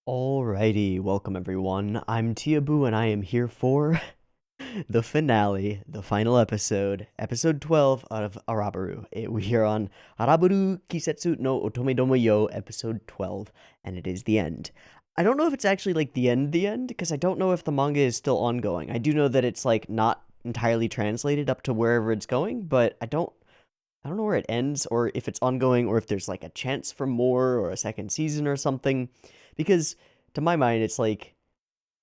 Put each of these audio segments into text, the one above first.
Alrighty, welcome everyone. I'm Teeaboo and I am here for the finale, the final episode, episode 12 of Araburu. We are on Araburu Kisetsu no otome-domo yo, episode 12, and it is the end. I don't know if it's actually like the end, because I don't know if the manga is still ongoing. I do know that it's like not entirely translated up to wherever it's going, but I don't know where it ends or if it's ongoing or if there's like a chance for more or a second season or something. Because to my mind, it's like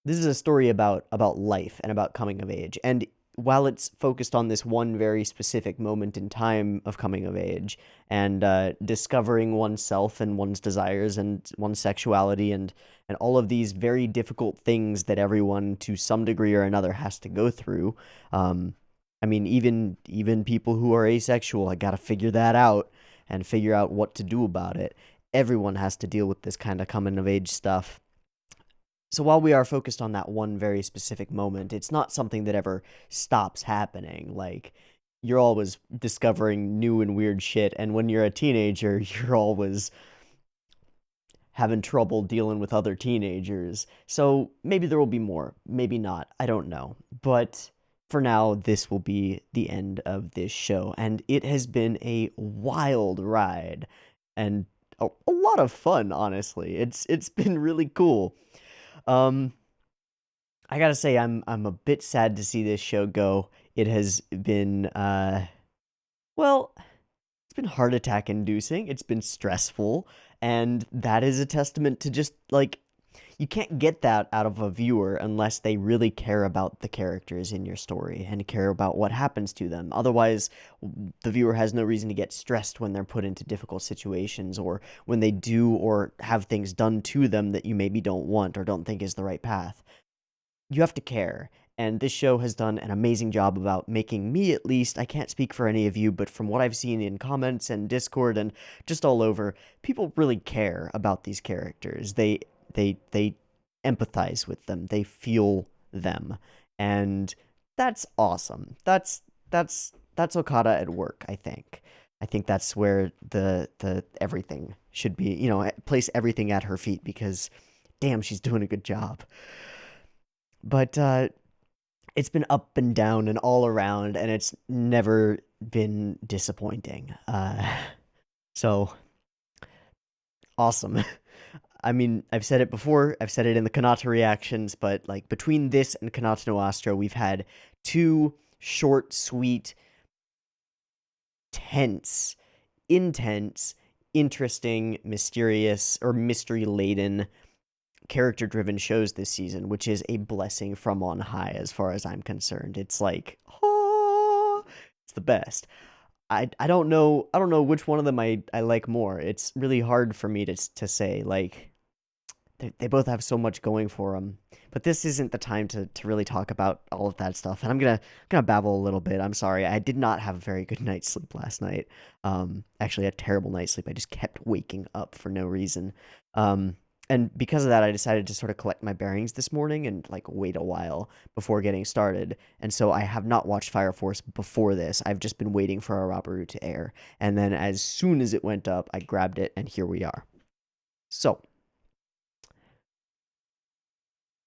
this is a story about life and about coming of age. And while it's focused on this one very specific moment in time of coming of age and discovering oneself and one's desires and one's sexuality and all of these very difficult things that everyone to some degree or another has to go through. I mean, even people who are asexual, I gotta figure that out and figure out what to do about it. Everyone has to deal with this kind of coming of age stuff. So while we are focused on that one very specific moment, it's not something that ever stops happening. Like, you're always discovering new and weird shit, and when you're a teenager, you're always having trouble dealing with other teenagers. So maybe there will be more, maybe not, I don't know. But for now, this will be the end of this show, and it has been a wild ride and a lot of fun, honestly. It's been really cool. Um I gotta say, I'm a bit sad to see this show go. It has been well, it's been heart attack inducing. It's been stressful, and that is a testament to just like you can't get that out of a viewer unless they really care about the characters in your story and care about what happens to them. Otherwise, the viewer has no reason to get stressed when they're put into difficult situations or when they do or have things done to them that you maybe don't want or don't think is the right path. You have to care. And this show has done an amazing job about making me, at least, I can't speak for any of you, but from what I've seen in comments and Discord and just all over, people really care about these characters. They empathize with them. They feel them. And that's awesome. That's Okada at work, I think. I think that's where the everything should be, place everything at her feet because damn, she's doing a good job. But it's been up and down and all around, and it's never been disappointing. So awesome. I mean, I've said it before, I've said it in the Kanata reactions, but like between this and Kanata no Astra, we've had two short, sweet, tense, intense, interesting, mysterious, or mystery laden character driven shows this season, which is a blessing from on high as far as I'm concerned. It's like, oh, it's the best. I don't know which one of them I like more. It's really hard for me to say. Like they both have so much going for them, but this isn't the time to really talk about all of that stuff. And I'm gonna babble a little bit. I'm sorry. I did not have a very good night's sleep last night. Actually, a terrible night's sleep. I just kept waking up for no reason. And because of that, I decided to sort of collect my bearings this morning and like wait a while before getting started. And so I have not watched Fire Force before this. I've just been waiting for Araburu to air. And then as soon as it went up, I grabbed it and here we are. So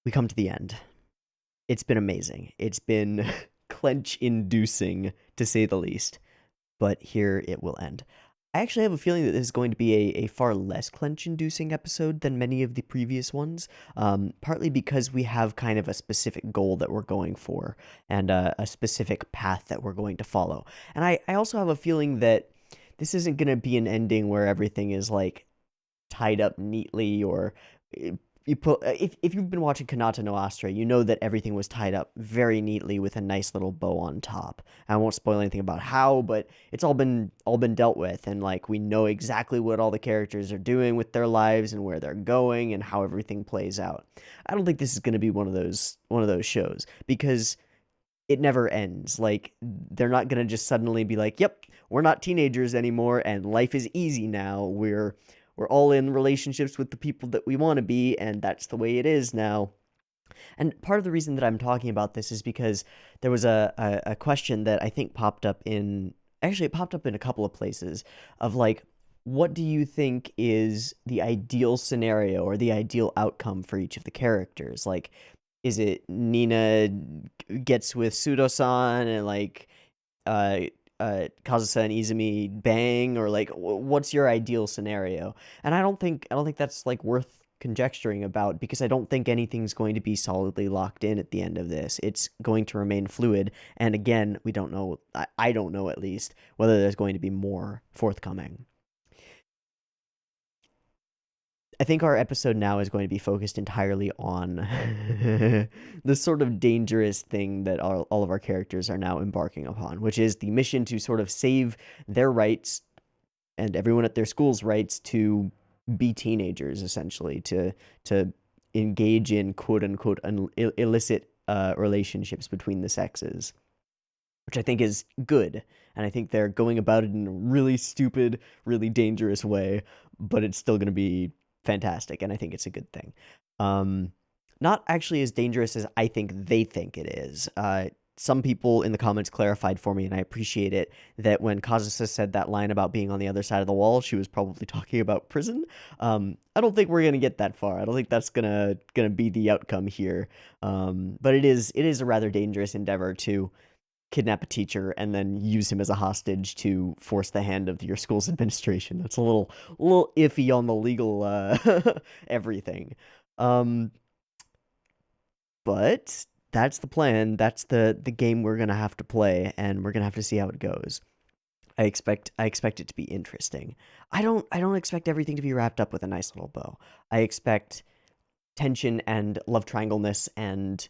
we come to the end. It's been amazing. It's been clench inducing to say the least. But here it will end. I actually have a feeling that this is going to be a far less clench-inducing episode than many of the previous ones, partly because we have kind of a specific goal that we're going for and a specific path that we're going to follow. And I also have a feeling that this isn't going to be an ending where everything is, like, tied up neatly or you put if you've been watching Kanata no Astra, you know that everything was tied up very neatly with a nice little bow on top. I won't spoil anything about how, but it's all been dealt with, and like we know exactly what all the characters are doing with their lives and where they're going and how everything plays out. I don't think this is going to be one of those shows because it never ends. Like they're not going to just suddenly be like, "Yep, we're not teenagers anymore and life is easy now. We're all in relationships with the people that we want to be, and that's the way it is now." And part of the reason that I'm talking about this is because there was a question that I think popped up in. Actually, it popped up in a couple of places of like, what do you think is the ideal scenario or the ideal outcome for each of the characters? Like, is it Nina gets with Sudo-san and like uh Kazusa and Izumi bang, or like what's your ideal scenario? And I don't think that's like worth conjecturing about, because I don't think anything's going to be solidly locked in at the end of this. It's going to remain fluid, and again, we don't know. I don't know, at least, whether there's going to be more forthcoming. I think our episode now is going to be focused entirely on the sort of dangerous thing that all of our characters are now embarking upon, which is the mission to sort of save their rights and everyone at their school's rights to be teenagers, essentially, to engage in quote unquote illicit relationships between the sexes, which I think is good. And I think they're going about it in a really stupid, really dangerous way, but it's still going to be fantastic, and I think it's a good thing. Um, Not actually as dangerous as I think they think it is. Some people in the comments clarified for me, and I appreciate it, that when Kazusa said that line about being on the other side of the wall, she was probably talking about prison. I don't think we're gonna get that far. I don't think that's gonna be the outcome here. But it is a rather dangerous endeavor to kidnap a teacher and then use him as a hostage to force the hand of your school's administration. That's a little iffy on the legal everything. Um, but that's the plan. That's the game we're gonna have to play, and we're gonna have to see how it goes. I expect it to be interesting. I don't expect everything to be wrapped up with a nice little bow. I expect tension and love triangleness and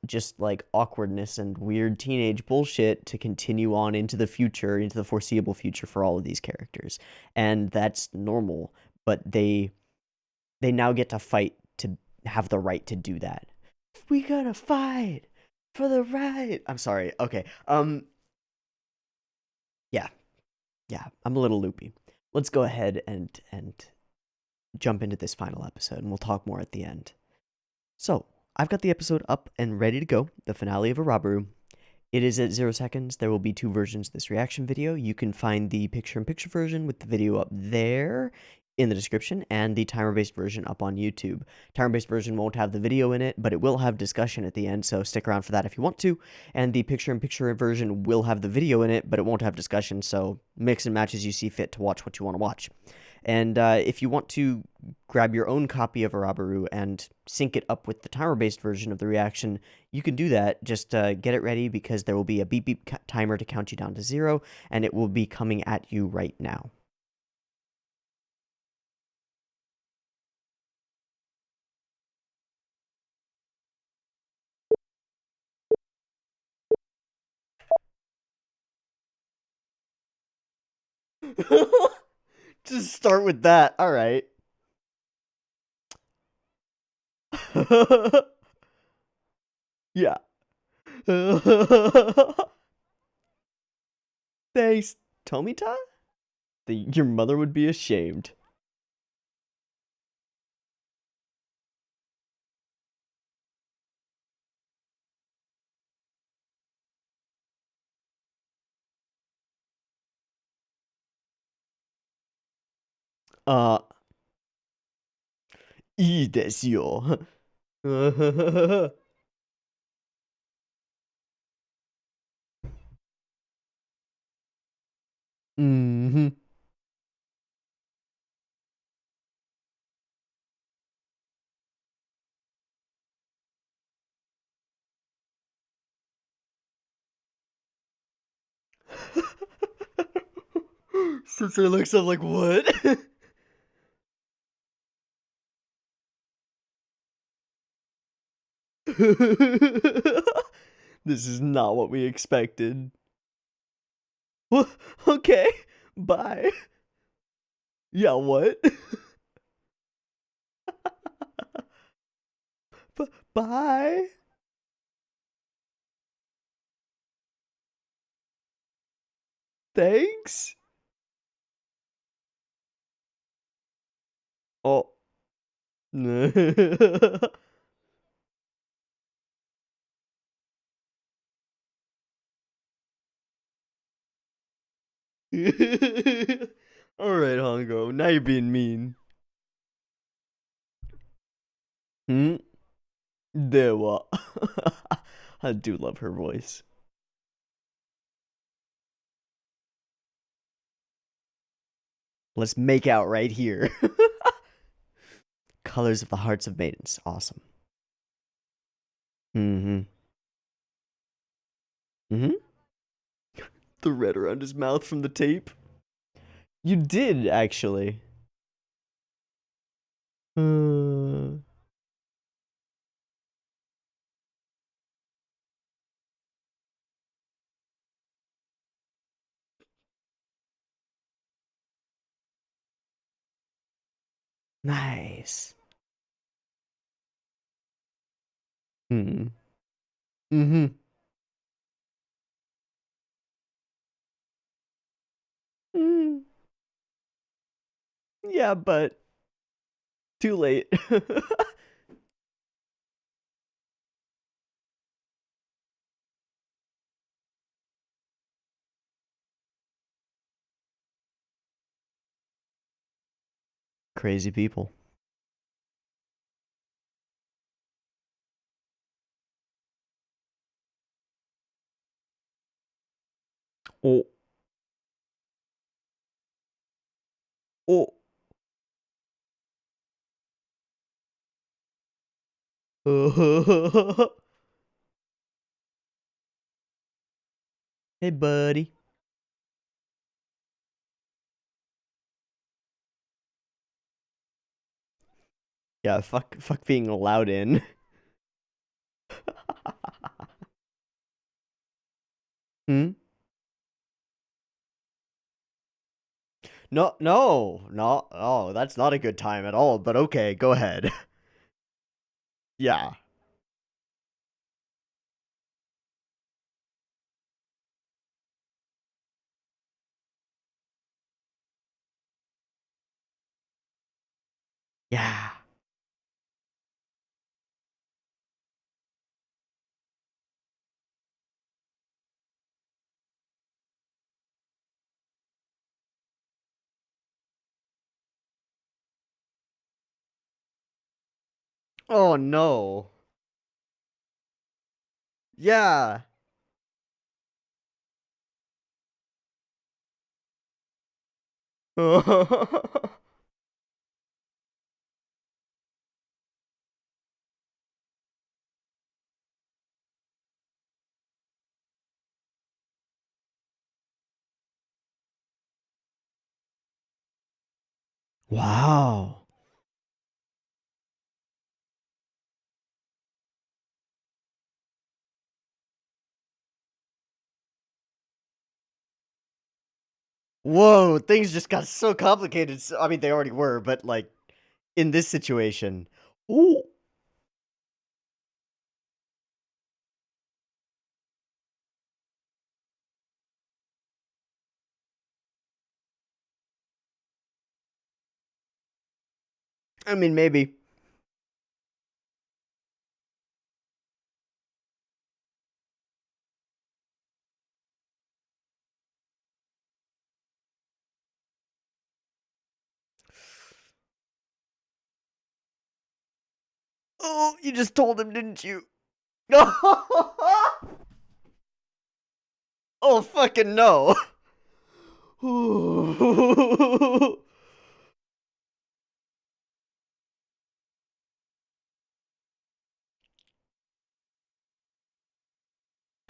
just like awkwardness and weird teenage bullshit to continue on into the future, into the foreseeable future for all of these characters. And that's normal, but they now get to fight to have the right to do that. We gotta fight for the right. I'm sorry. Okay. Yeah. Yeah, I'm a little loopy. Let's go ahead and jump into this final episode, and we'll talk more at the end. So, I've got the episode up and ready to go, the finale of Araburu. It is at 0 seconds. There will be two versions of this reaction video. You can find the picture-in-picture version with the video up there in the description, and the timer-based version up on YouTube. Timer-based version won't have the video in it, but it will have discussion at the end, so stick around for that if you want to. And the picture-in-picture version will have the video in it, but it won't have discussion, so mix and match as you see fit to watch what you want to watch. And if you want to grab your own copy of Araburu and sync it up with the timer-based version of the reaction, you can do that. Just get it ready, because there will be a beep beep timer to count you down to 0, and it will be coming at you right now. Just start with that. All right. Yeah. Thanks, Tomita? Your mother would be ashamed. Uh, いいですよ。Mm-hmm. Sister looks up like, what? This is not what we expected. Okay, bye. Yeah, what? Bye. Thanks. Oh. All right, Now you're being mean. Hmm? Dewa. I do love her voice. Let's make out right here. Colors of the Hearts of Maidens. Awesome. Mm-hmm. Mm-hmm. The red around his mouth from the tape. You did, actually. Uh, nice. Hmm. Mm-hmm. Mm. Yeah, but too late. Crazy people. Oh. Oh. Hey, buddy. Yeah, fuck being allowed in. Hmm? No, no, no. Oh, that's not a good time at all, but okay, go ahead. Yeah. Yeah. Oh, no. Yeah. Wow. Whoa, things just got so complicated. I mean, they already were, but like in this situation. Ooh. I mean, maybe. Oh, you just told him, didn't you? Oh, fucking no.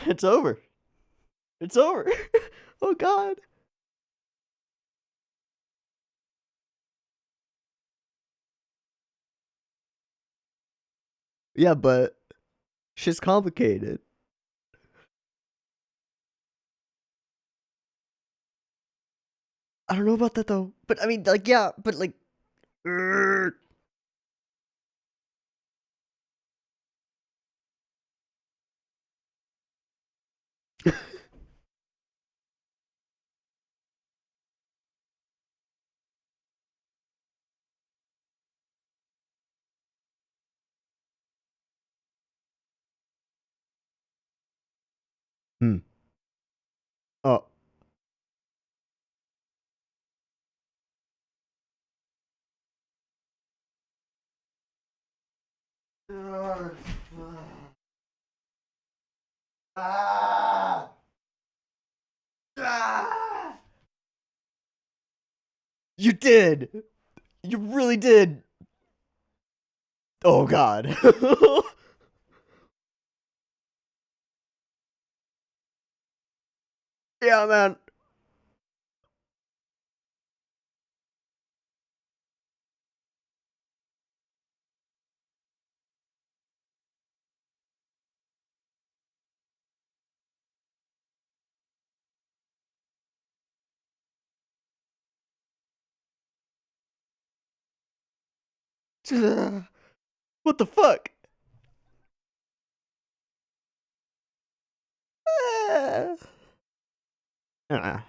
It's over. It's over. Oh, God. Yeah, but shit's complicated. I don't know about that, though. But I mean, like, yeah, but like. Hmm. Oh. Ah! Ah! You did! You really did! Oh god. Yeah, man. What the fuck? Ah. Ah.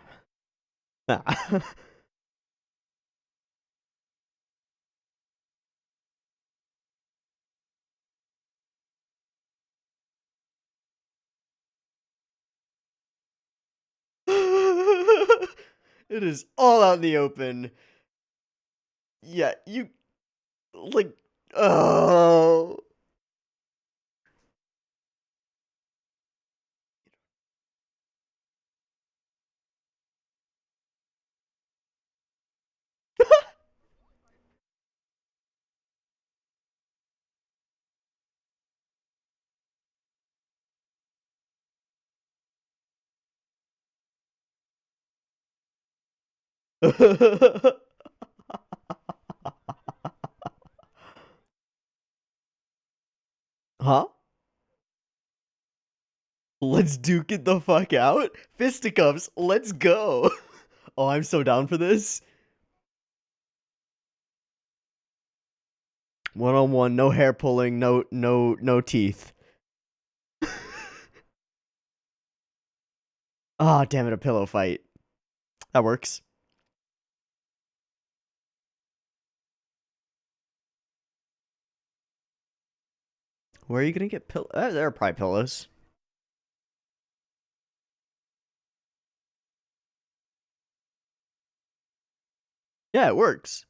It is all out in the open. Yeah, you like oh. Huh? Let's duke it the fuck out? Fisticuffs, let's go. Oh, I'm so down for this. One on one, no hair pulling, no teeth. Ah, oh, damn it, a pillow fight. That works. Where are you gonna get pillows? There are probably pillows. Yeah, it works.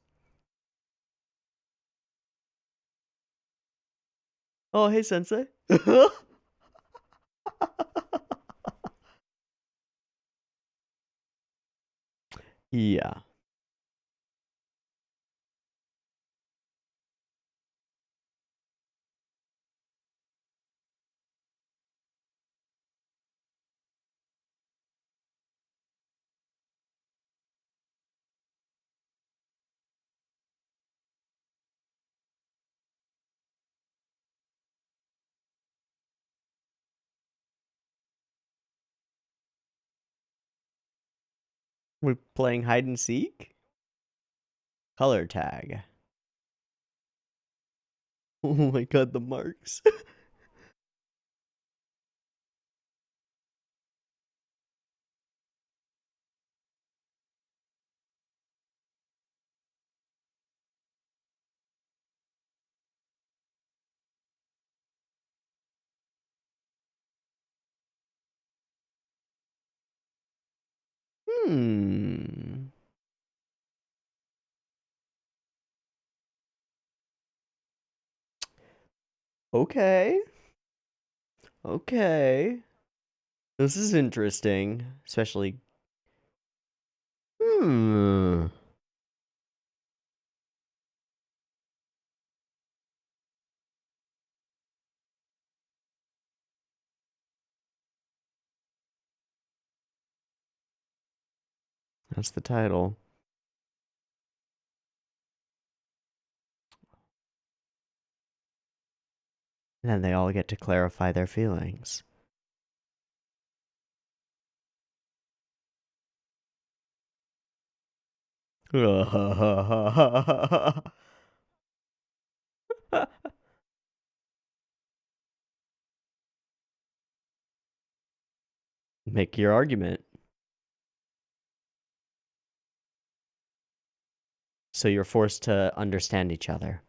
Oh, hey, sensei. Yeah. We're playing hide and seek? Color tag. Oh my god, the marks. Hmm. Okay. Okay. This is interesting. Especially. Hmm. That's the title. And then they all get to clarify their feelings. Make your argument. So you're forced to understand each other.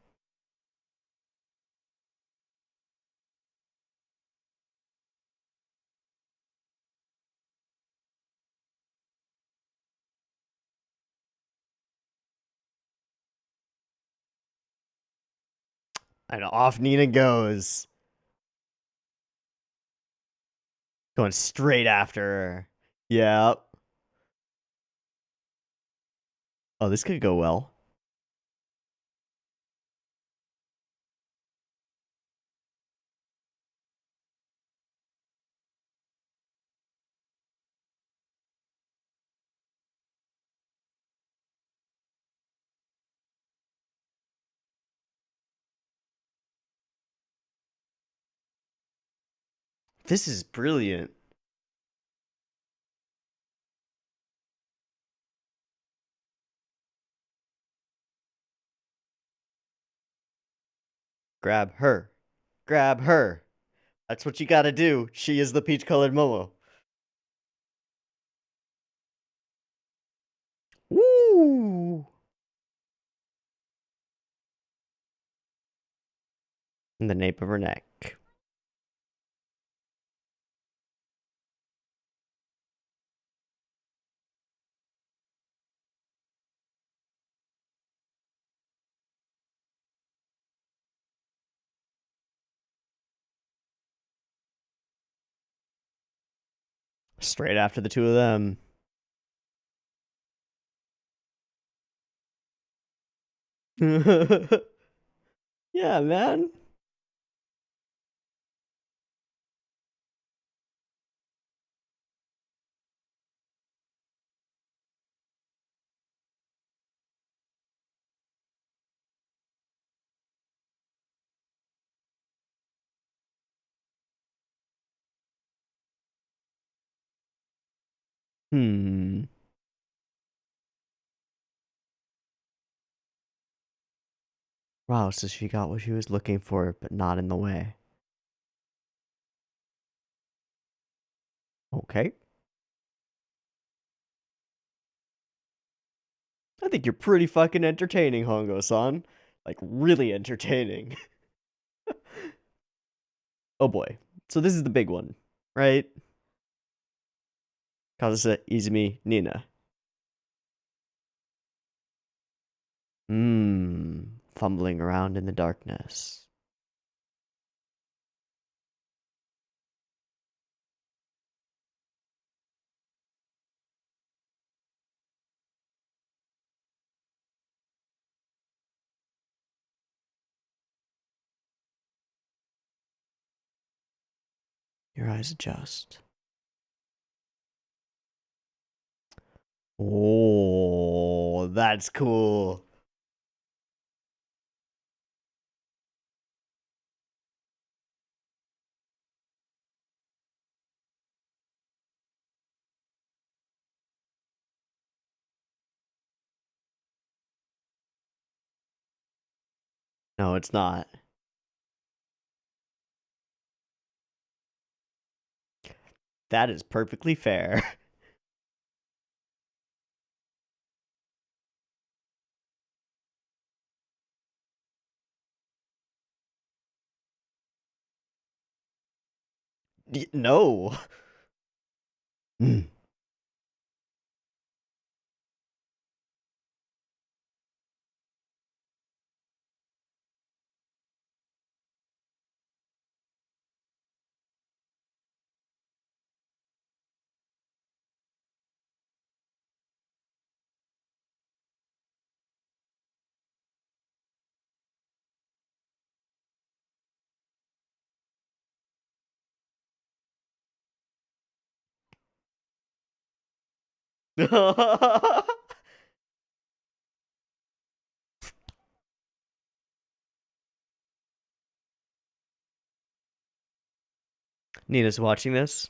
And off Nina goes. Going straight after her. Yep. Oh, this could go well. This is brilliant. Grab her. Grab her. That's what you gotta do. She is the peach-colored Momo. Woo! In the nape of her neck. Straight after the two of them. Yeah, man. Hmm. Wow, so she got what she was looking for, but not in the way. Okay. I think you're pretty fucking entertaining, Hongo-san. Like, really entertaining. Oh boy. So this is the big one, right? Kazasa, Izumi, Nina. Fumbling around in the darkness. Your eyes adjust. Oh, that's cool. No, it's not. That is perfectly fair. No. Nina's watching this.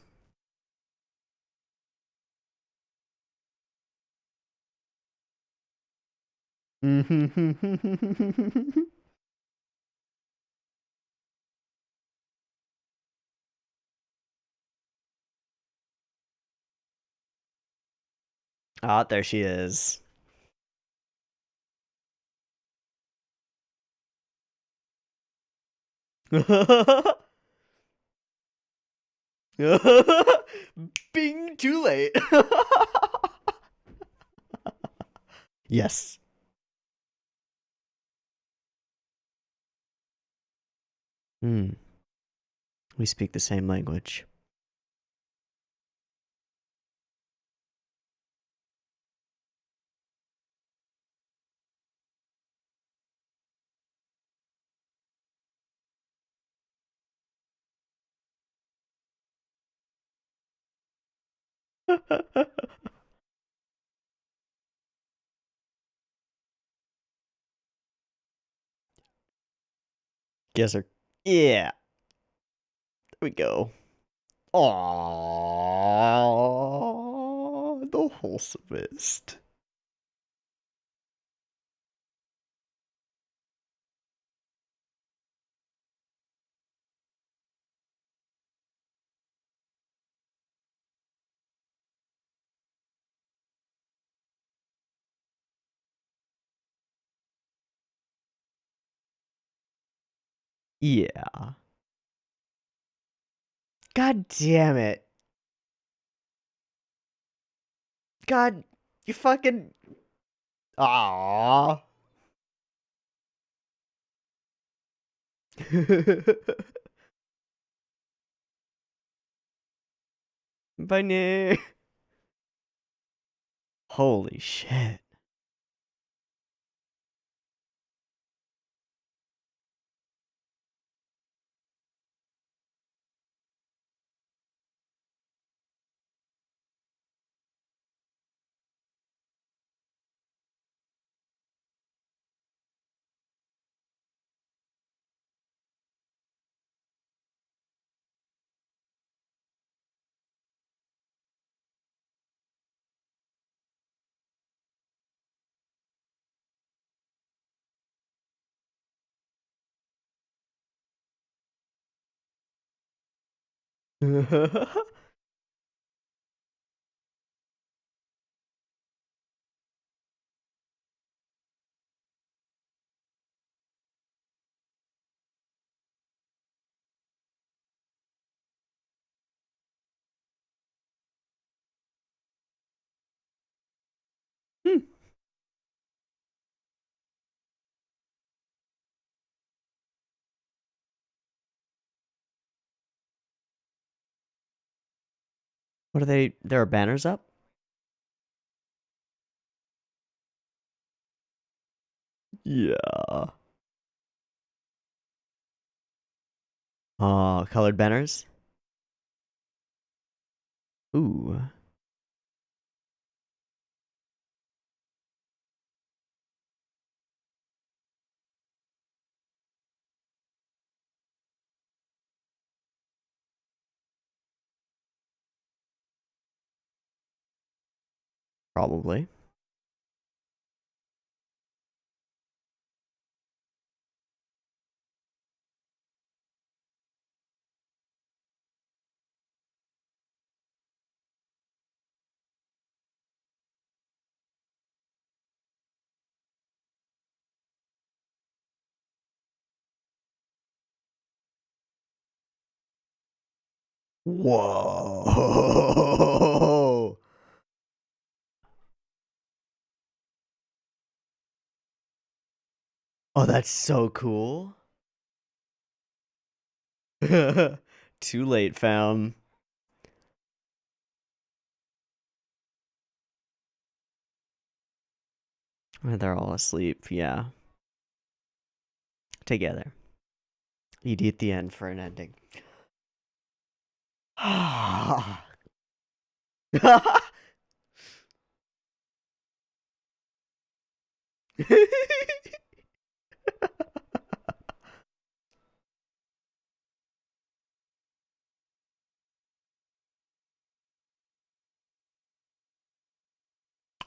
Ah, there she is. Bing, too late. Yes. Hmm. We speak the same language. Guess her. Yeah. There we go. Aww, the wholesomest. Yeah. God damn it. God, you fucking. Aww. Bye. Holy shit. Hmm. What are they? There are banners up? Yeah. Oh, colored banners? Ooh. Probably. Whoa. Oh, that's so cool. Too late, fam. They're all asleep, yeah. Together. You'd eat the end for an ending.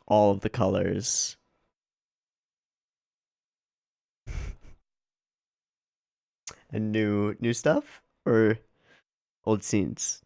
All of the colors. And new stuff? Or old scenes?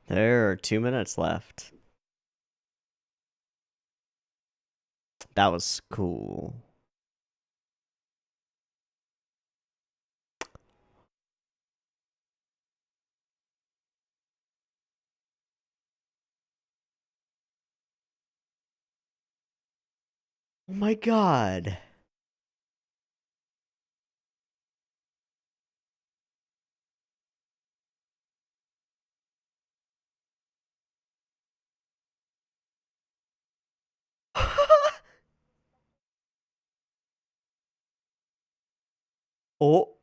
There are 2 minutes left. That was cool. Oh my god. Oh.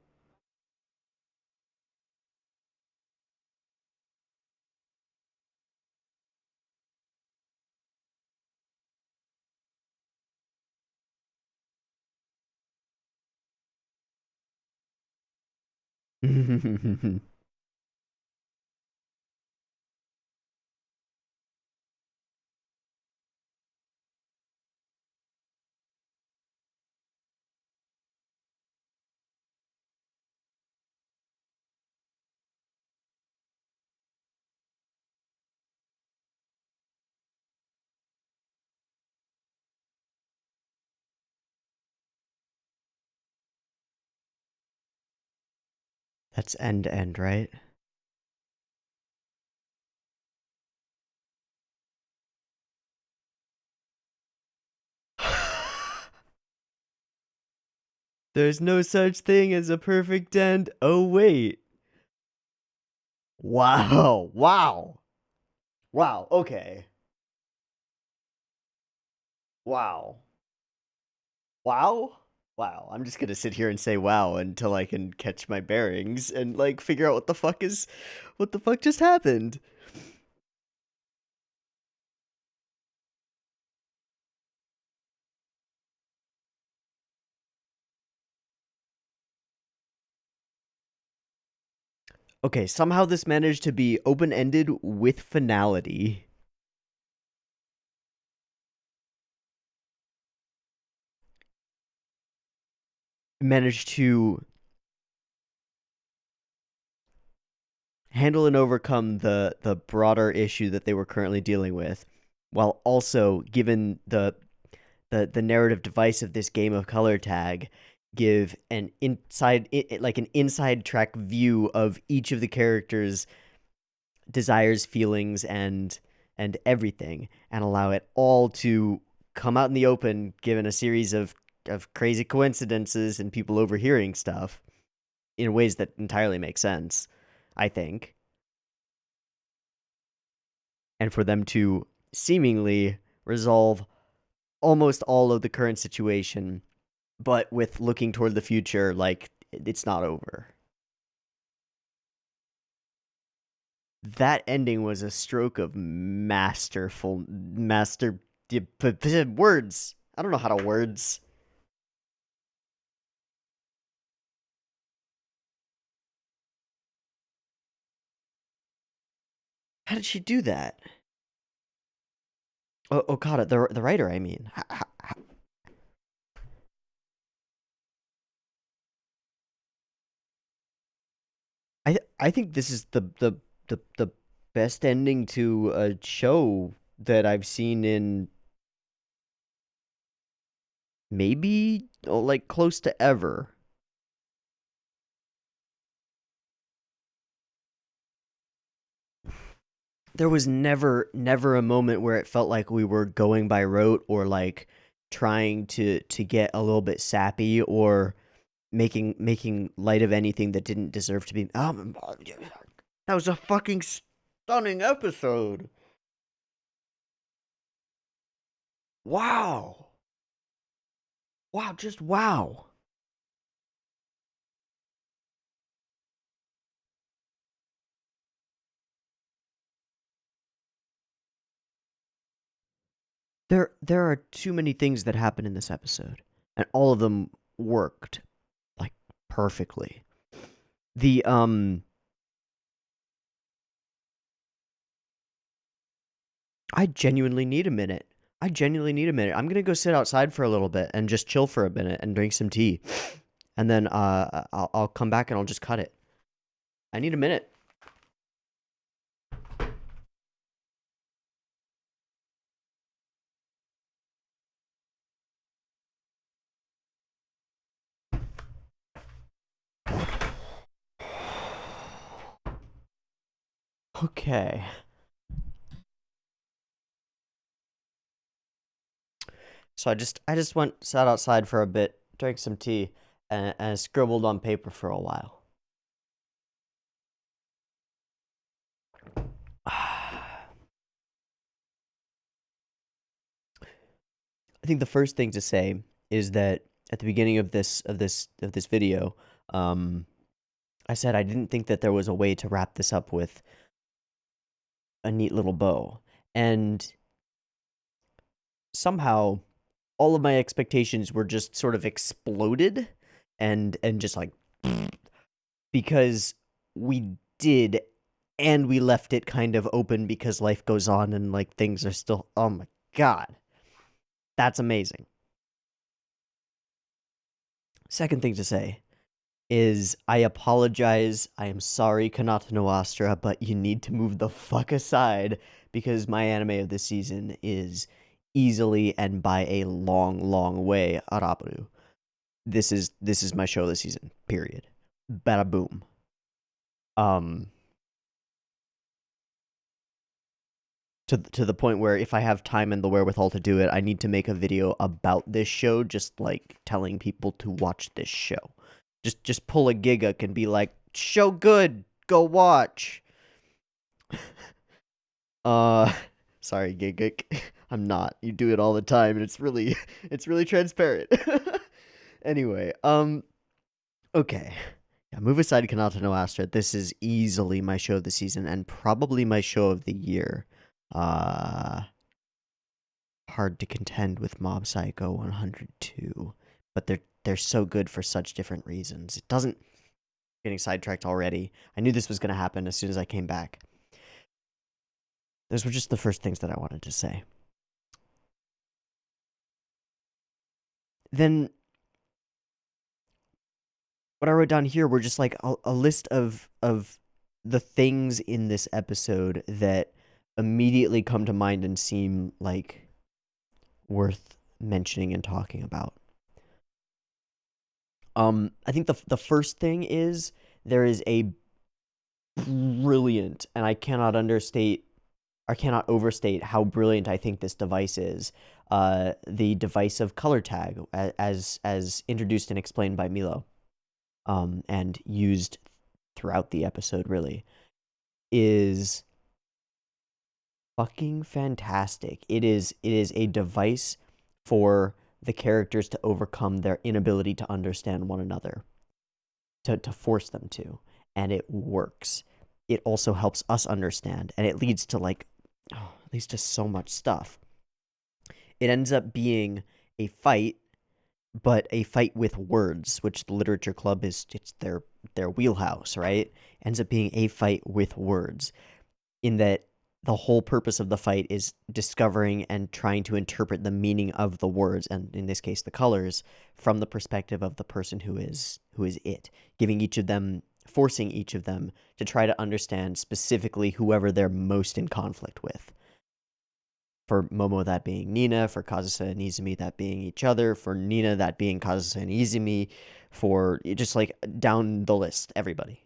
That's end to end, right? There's no such thing as a perfect end. Oh, wait. Wow. Wow. Wow. Okay. Wow. Wow. Wow. I'm just gonna sit here and say wow until I can catch my bearings and like figure out what the fuck just happened. Okay, somehow this managed to be open-ended with finality. Managed to handle and overcome the broader issue that they were currently dealing with, while also given the narrative device of this game of color tag, give an like an inside track view of each of the characters' desires, feelings, and everything, and allow it all to come out in the open, given a series of crazy coincidences and people overhearing stuff in ways that entirely make sense, I think. And for them to seemingly resolve almost all of the current situation, but with looking toward the future, like it's not over. That ending was a stroke of master words. I don't know how to words. How did she do that? Oh, Okada, the writer. I mean, I think this is the best ending to a show that I've seen in maybe like close to ever. There was never a moment where it felt like we were going by rote or like trying to get a little bit sappy or making light of anything that didn't deserve to be. That was a fucking stunning episode. Wow. Wow, just wow. There are too many things that happen in this episode, and all of them worked like perfectly. The I genuinely need a minute. I genuinely need a minute. I'm gonna go sit outside for a little bit and just chill for a minute and drink some tea, and then I'll come back and I'll just cut it. I need a minute. Okay. So I just went sat outside for a bit, drank some tea, and scribbled on paper for a while. I think the first thing to say is that at the beginning of this video, um, I said I didn't think that there was a way to wrap this up with a neat little bow, and somehow all of my expectations were just sort of exploded, and just like because we did, and we left it kind of open because life goes on and like things are still. Oh my god, that's amazing. Second thing to say is I apologize. I am sorry, Kanata no Astra, but you need to move the fuck aside because my anime of this season is easily and by a long, long way Araburu. This is my show this season. Period. Bada boom. Um, to the point where if I have time and the wherewithal to do it, I need to make a video about this show, just like telling people to watch this show. Just pull a Giga and be like, show good, go watch. uh sorry, Giga. I'm not. You do it all the time and it's really transparent. Anyway, okay. Yeah, move aside Kanata no Astra. This is easily my show of the season and probably my show of the year. Uh Hard to contend with Mob Psycho 102, but they're so good for such different reasons. It doesn't getting sidetracked already. I knew this was going to happen as soon as I came back. Those were just the first things that I wanted to say. Then what I wrote down here were just like a list of the things in this episode that immediately come to mind and seem like worth mentioning and talking about. I think the first thing is there is a brilliant, and I cannot overstate how brilliant I think this device is. The device of color tag, as introduced and explained by Milo, and used throughout the episode, really, is fucking fantastic. It is a device for the characters to overcome their inability to understand one another, to force them to, and it works. It also helps us understand, and it leads to it leads to so much stuff. It ends up being a fight, but a fight with words, which the literature club it's their wheelhouse, right? Ends up being a fight with words, in that the whole purpose of the fight is discovering and trying to interpret the meaning of the words, and in this case the colors, from the perspective of the person who is it, giving each of them, forcing each of them to try to understand specifically whoever they're most in conflict with. For Momo, that being Nina. For Kazusa and Izumi, that being each other. For Nina, that being Kazusa and Izumi. For just like down the list, everybody.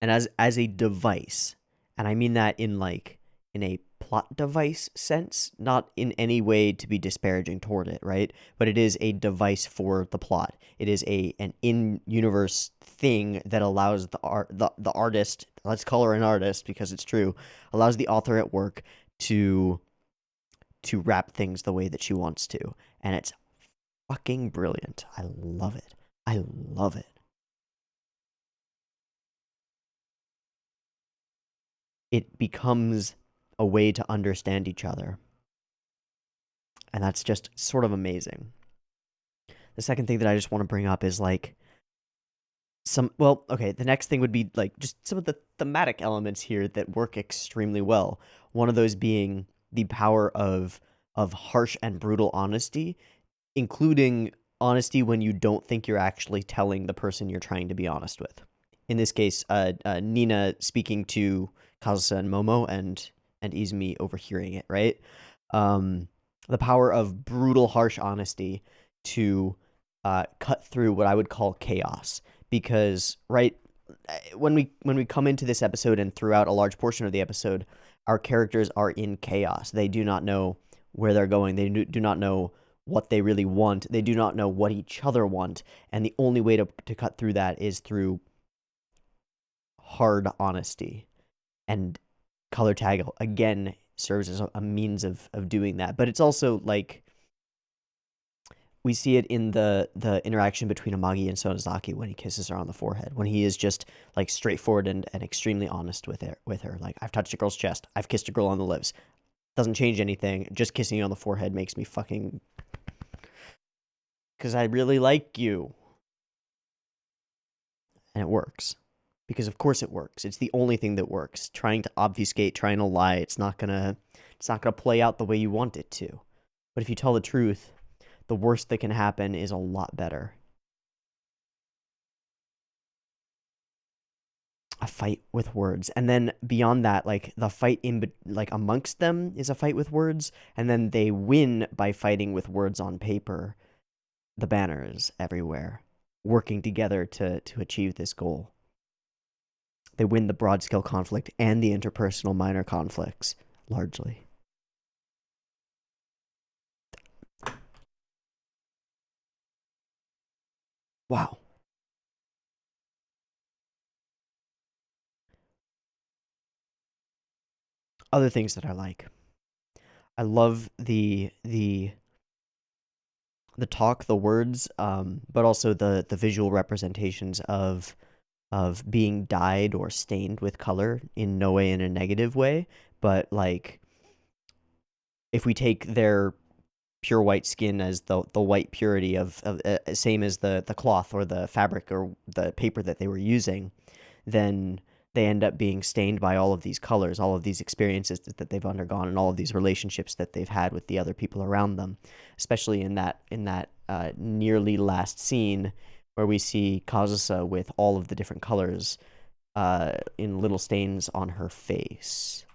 And as a device, and I mean that in a plot device sense, not in any way to be disparaging toward it, right? But it is a device for the plot. It is an in-universe thing that allows the artist, let's call her an artist because it's true, allows the author at work to wrap things the way that she wants to. And it's fucking brilliant. I love it. I love it. It becomes a way to understand each other. And that's just sort of amazing. The second thing that I just want to bring up is the next thing would be just some of the thematic elements here that work extremely well. One of those being the power of harsh and brutal honesty, including honesty when you don't think you're actually telling the person you're trying to be honest with. In this case, Nina speaking to Kazusa and Momo, and Izumi overhearing it, right? The power of brutal, harsh honesty to cut through what I would call chaos. Because, right, when we come into this episode and throughout a large portion of the episode, our characters are in chaos. They do not know where they're going. They do not know what they really want. They do not know what each other want. And the only way to cut through that is through hard honesty. And color tag, again, serves as a means of doing that. But it's also like we see it in the interaction between Amagi and Sonozaki when he kisses her on the forehead, when he is just like straightforward and extremely honest with her. Like, I've touched a girl's chest, I've kissed a girl on the lips. Doesn't change anything. Just kissing you on the forehead makes me fucking, because I really like you. And it works. Because of course it works. It's the only thing that works. Trying to obfuscate, trying to lie, it's not gonna play out the way you want it to. But if you tell the truth, the worst that can happen is a lot better. A fight with words. And then beyond that, like the fight amongst them is a fight with words, and then they win by fighting with words on paper. The banners everywhere, working together to achieve this goal. They win the broad scale conflict and the interpersonal minor conflicts, largely. Wow. Other things that I like. I love the talk, the words, but also the visual representations of being dyed or stained with color, in no way in a negative way, but like if we take their pure white skin as the white purity of same as the cloth or the fabric or the paper that they were using, then they end up being stained by all of these colors, all of these experiences that they've undergone, and all of these relationships that they've had with the other people around them. Especially in that nearly last scene where we see Kazusa with all of the different colors in little stains on her face,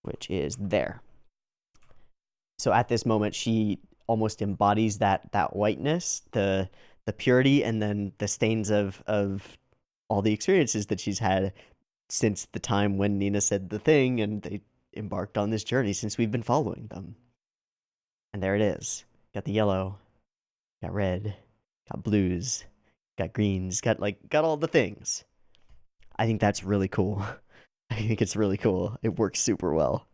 which is there. So at this moment, she almost embodies that whiteness, the purity, and then the stains of all the experiences that she's had since the time when Nina said the thing and they embarked on this journey, since we've been following them. And there it is. Got the yellow, got red, got blues, got greens, got all the things. I think that's really cool. I think it's really cool. It works super well.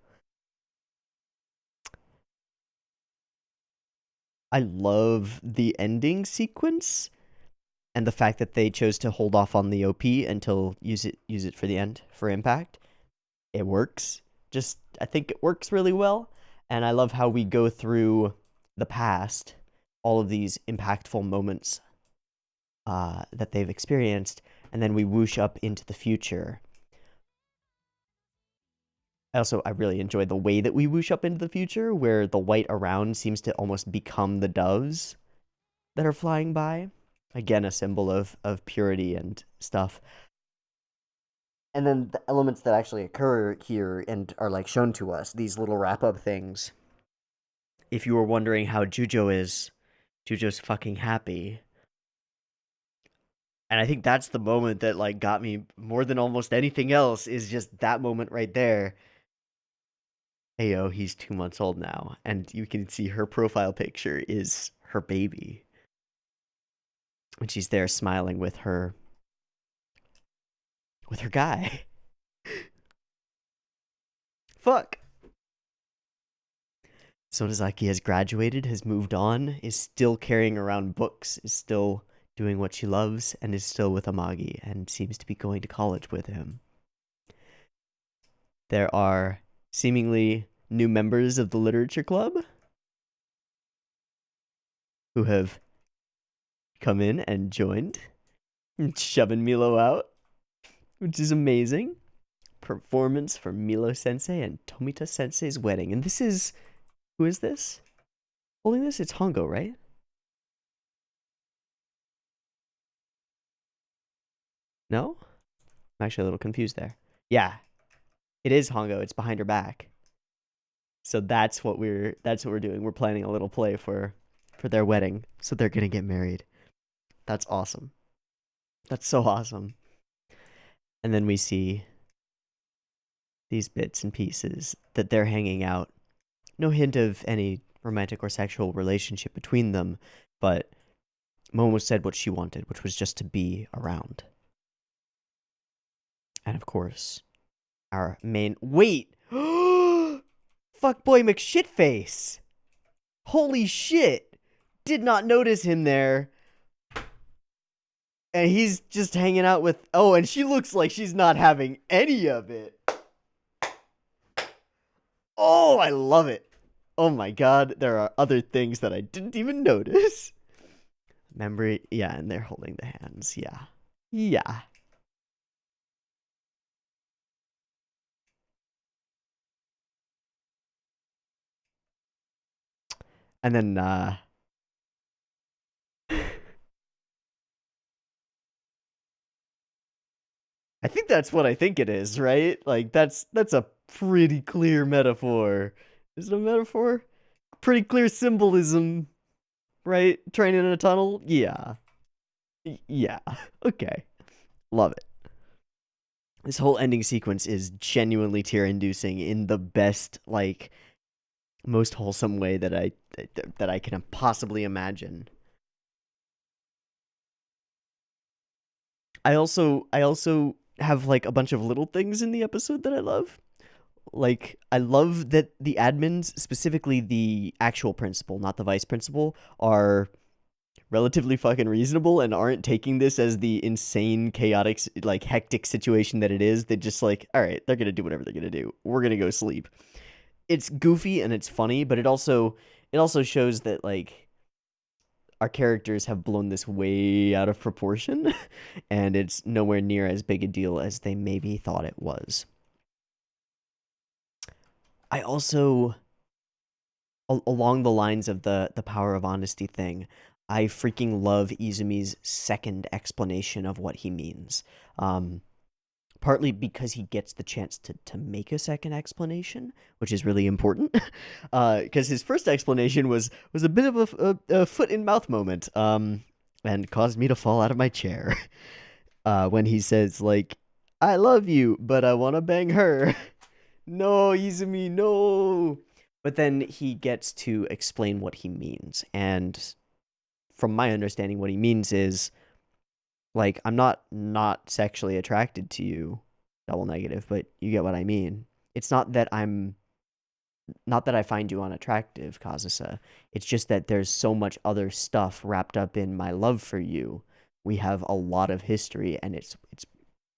I love the ending sequence and the fact that they chose to hold off on the OP until use it for the end, for impact. It works. I think it works really well. And I love how we go through the past, all of these impactful moments that they've experienced, and then we whoosh up into the future. I really enjoy the way that we whoosh up into the future, where the white around seems to almost become the doves that are flying by. Again, a symbol of purity and stuff. And then the elements that actually occur here and are like shown to us, these little wrap-up things. If you were wondering how Jujo is, Jujo's fucking happy. And I think that's the moment that like got me more than almost anything else, is just that moment right there. Ayo, he's 2 months old now, and you can see her profile picture is her baby. And she's there smiling with her guy. Fuck. Sonozaki has graduated, has moved on, is still carrying around books, is still doing what she loves, and is still with Amagi, and seems to be going to college with him. There are seemingly new members of the literature club who have come in and joined, shoving Milo out, which is amazing. Performance for Milo Sensei and Tomita Sensei's wedding. And this is, who is this? Holding this? It's Hongo, right? No? I'm actually a little confused there. Yeah, it is Hongo. It's behind her back. So that's what we're doing. We're planning a little play for their wedding. So they're gonna get married. That's awesome. That's so awesome. And then we see these bits and pieces that they're hanging out. No hint of any romantic or sexual relationship between them, but Momo said what she wanted, which was just to be around. And of course, our main... Wait! Fuckboy McShitface! Holy shit! Did not notice him there. And he's just hanging out with... Oh, and she looks like she's not having any of it. Oh, I love it. Oh my god, there are other things that I didn't even notice. Memory, yeah, and they're holding the hands, yeah. Yeah. And then, I think that's what I think it is, right? Like, that's a pretty clear metaphor. Is it a metaphor? Pretty clear symbolism, right? Train in a tunnel? Yeah. Yeah. Okay. Love it. This whole ending sequence is genuinely tear-inducing in the best, like, most wholesome way that I can possibly imagine. I also have like a bunch of little things in the episode that I love. Like, I love that the admins, specifically the actual principal, not the vice principal, are relatively fucking reasonable and aren't taking this as the insane, chaotic, like hectic situation that it is. They just like, all right, they're gonna do whatever they're gonna do. We're gonna go sleep. It's goofy and it's funny, but it also shows that like our characters have blown this way out of proportion, and it's nowhere near as big a deal as they maybe thought it was. I also, along the lines of the power of honesty thing, I freaking love Izumi's second explanation of what he means. Partly because he gets the chance to make a second explanation, which is really important. Because his first explanation was a bit of a foot in mouth moment, and caused me to fall out of my chair. When he says like, "I love you, but I want to bang her." No, Izumi, no. But then he gets to explain what he means, and from my understanding, what he means is like, I'm not sexually attracted to you, double negative, but you get what I mean. It's not that I find you unattractive, Kazusa. It's just that there's so much other stuff wrapped up in my love for you. We have a lot of history, and it's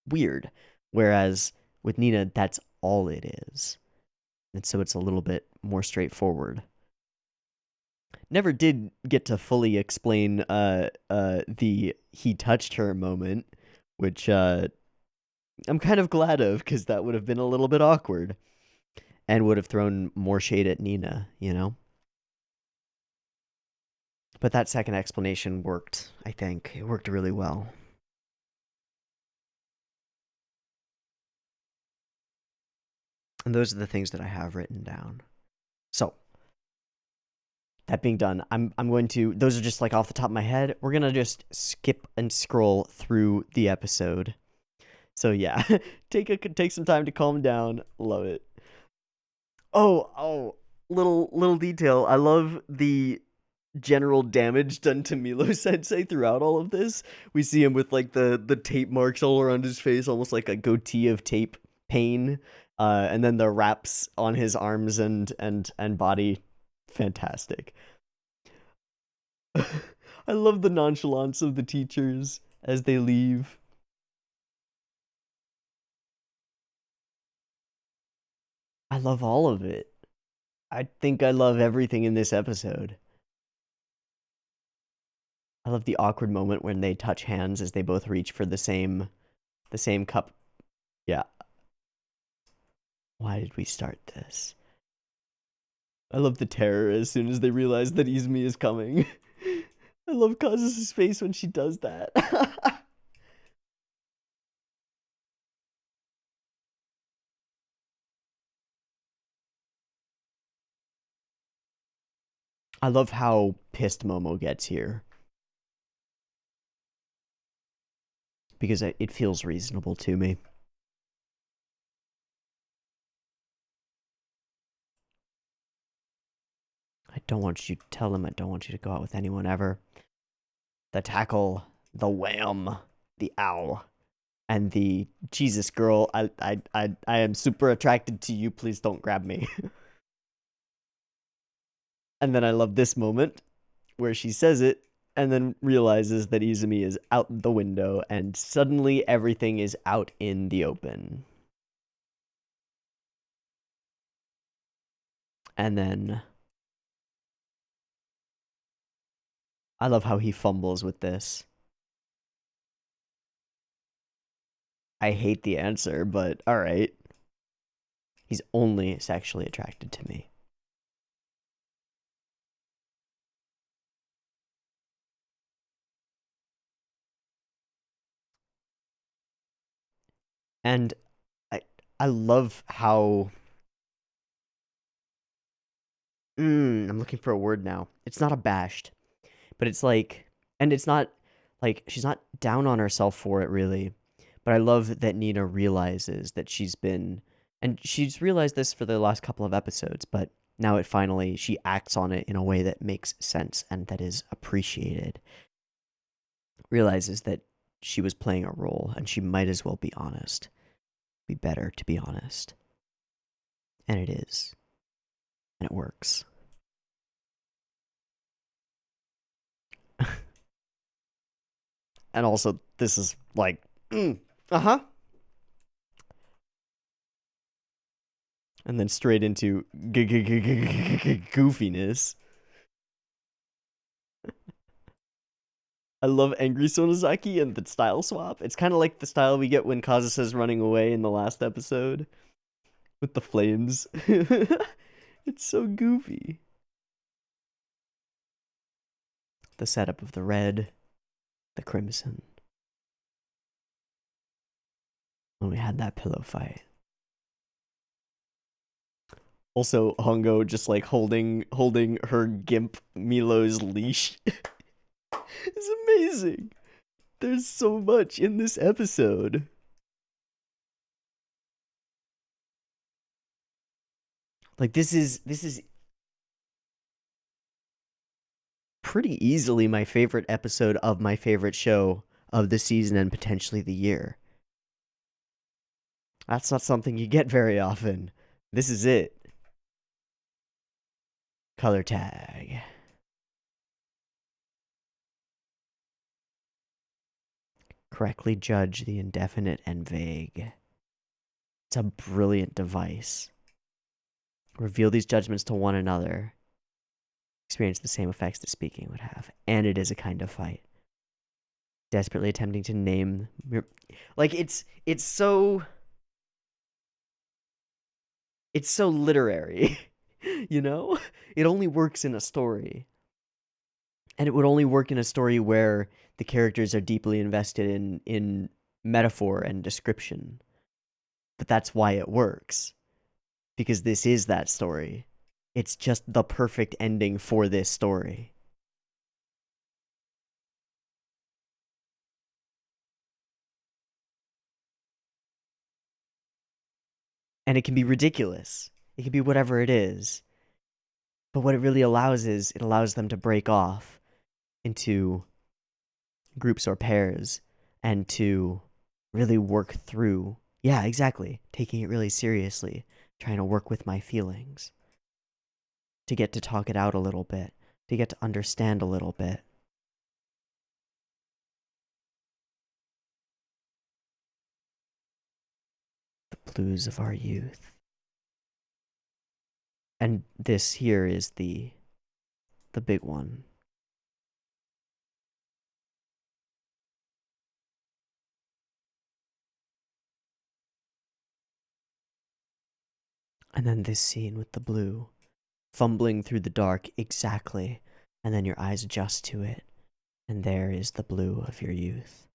weird. Whereas with Nina, that's all it is. And so it's a little bit more straightforward. Never did get to fully explain the he touched her moment, which I'm kind of glad of, because that would have been a little bit awkward and would have thrown more shade at Nina, you know? But that second explanation worked, I think. It worked really well. And those are the things that I have written down. So, that being done, I'm going to, those are just like off the top of my head. We're going to just skip and scroll through the episode. So yeah, take some time to calm down. Love it. Oh, little detail. I love the general damage done to Milo Sensei throughout all of this. We see him with like the tape marks all around his face, almost like a goatee of tape pain. And then the wraps on his arms and body. Fantastic. I love the nonchalance of the teachers as they leave. I love all of it. I think I love everything in this episode. I love the awkward moment when they touch hands as they both reach for the same cup. Yeah. Why did we start this? I love the terror as soon as they realize that Izumi is coming. I love Kazusa's face when she does that. I love how pissed Momo gets here, because it feels reasonable to me. don't want you to tell him I don't want you to go out with anyone ever. The tackle, the wham, the ow, and the Jesus girl, I am super attracted to you, please don't grab me. And then I love this moment where she says it and then realizes that Izumi is out the window and suddenly everything is out in the open. And then I love how he fumbles with this. I hate the answer, but alright. He's only sexually attracted to me. And I love how I'm looking for a word now. It's not abashed, but it's like, and it's not like she's not down on herself for it really. But I love that Nina realizes that and she's realized this for the last couple of episodes, but now she acts on it in a way that makes sense and that is appreciated. Realizes that she was playing a role and she might as well be honest. Be better to be honest. And it is. And it works. And also, this is like, uh-huh. And then straight into goofiness. I love Angry Sonozaki and the style swap. It's kind of like the style we get when Kazusa's running away in the last episode with the flames. It's so goofy. The setup of the red, the crimson. When we had that pillow fight. Also, Hongo just like holding her gimp Milo's leash. It's amazing. There's so much in this episode. Like this is pretty easily my favorite episode of my favorite show of the season and potentially the year. That's not something you get very often. This is it. Color tag. Correctly judge the indefinite and vague. It's a brilliant device. Reveal these judgments to one another. Experience the same effects that speaking would have. And it is a kind of fight. Desperately attempting to name... Like, it's so... It's so literary. You know? It only works in a story. And it would only work in a story where the characters are deeply invested in metaphor and description. But that's why it works. Because this is that story. It's just the perfect ending for this story. And it can be ridiculous. It can be whatever it is. But what it really allows is, it allows them to break off into groups or pairs and to really work through, yeah, exactly, taking it really seriously, trying to work with my feelings, to get to talk it out a little bit, to get to understand a little bit. The blues of our youth. And this here is the big one. And then this scene with the blue, fumbling through the dark exactly, and then your eyes adjust to it, and there is the blue of your youth.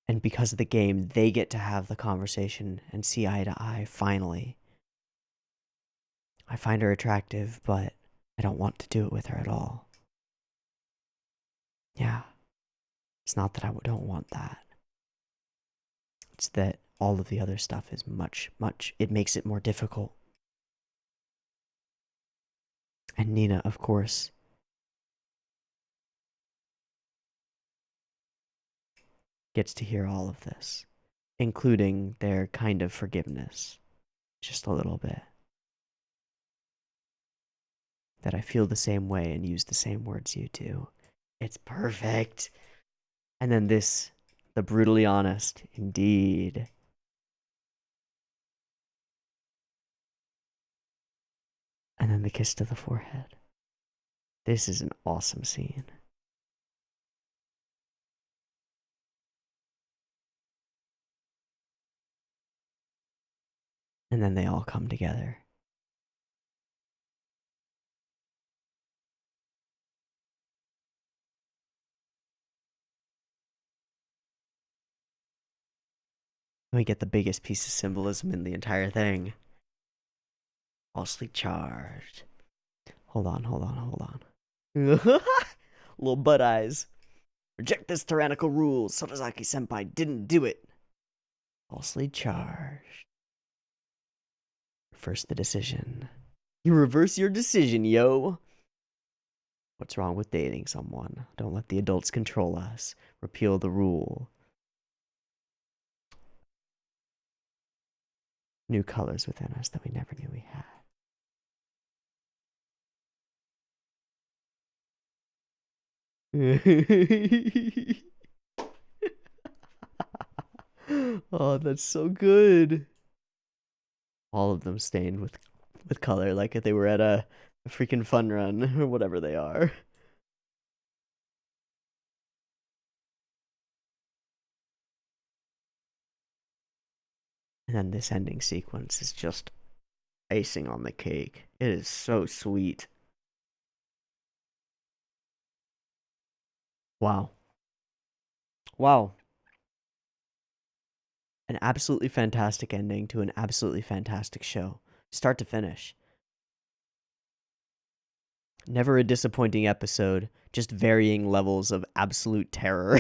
And because of the game, they get to have the conversation and see eye to eye, finally. I find her attractive, but I don't want to do it with her at all. Yeah. It's not that I don't want that. It's that all of the other stuff is much, it makes it more difficult. And Nina, of course, gets to hear all of this, including their kind of forgiveness. Just a little bit. That I feel the same way and use the same words you do. It's perfect. And then this, the brutally honest, indeed. And then the kiss to the forehead. This is an awesome scene. And then they all come together. We get the biggest piece of symbolism in the entire thing. Falsely charged. Hold on. Little butt eyes. Reject this tyrannical rule. Sotozaki senpai didn't do it. Falsely charged. Reverse the decision. You reverse your decision, yo. What's wrong with dating someone? Don't let the adults control us. Repeal the rule. New colors within us that we never knew we had. Oh, that's so good. All of them stained with color, like if they were at a freaking fun run or whatever they are. And then this ending sequence is just icing on the cake. It is so sweet. Wow. Wow. An absolutely fantastic ending to an absolutely fantastic show, start to finish. Never a disappointing episode, just varying levels of absolute terror.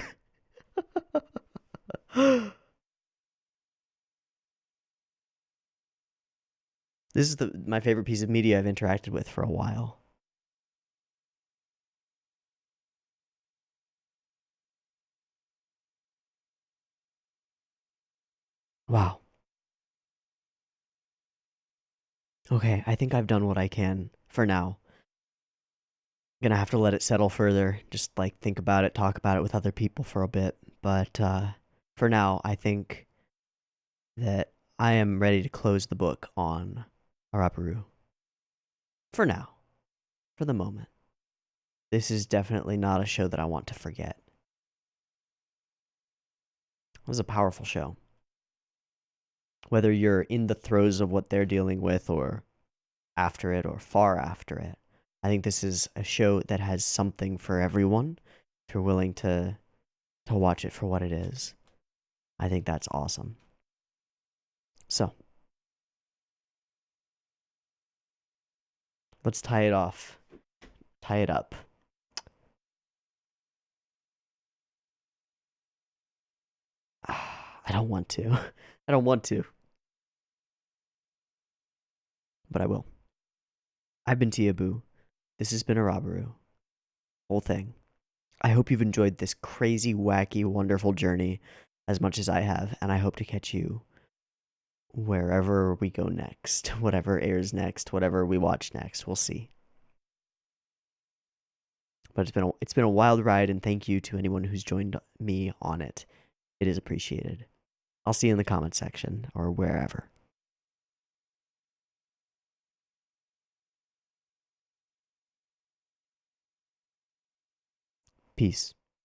This is my favorite piece of media I've interacted with for a while. Wow. Okay, I think I've done what I can for now. Gonna have to let it settle further, just like think about it, talk about it with other people for a bit. But for now, I think that I am ready to close the book on Araburu. For now, for the moment. This is definitely not a show that I want to forget. It was a powerful show. Whether you're in the throes of what they're dealing with or after it or far after it, I think this is a show that has something for everyone if you're willing to watch it for what it is. I think that's awesome. So, let's tie it off. Tie it up. I don't want to. I don't want to. But I will. I've been Teeaboo. This has been Araburu. Whole thing. I hope you've enjoyed this crazy, wacky, wonderful journey as much as I have, and I hope to catch you wherever we go next, whatever airs next, whatever we watch next. We'll see. But it's been a wild ride, and thank you to anyone who's joined me on it. It is appreciated. I'll see you in the comment section or wherever. Peace.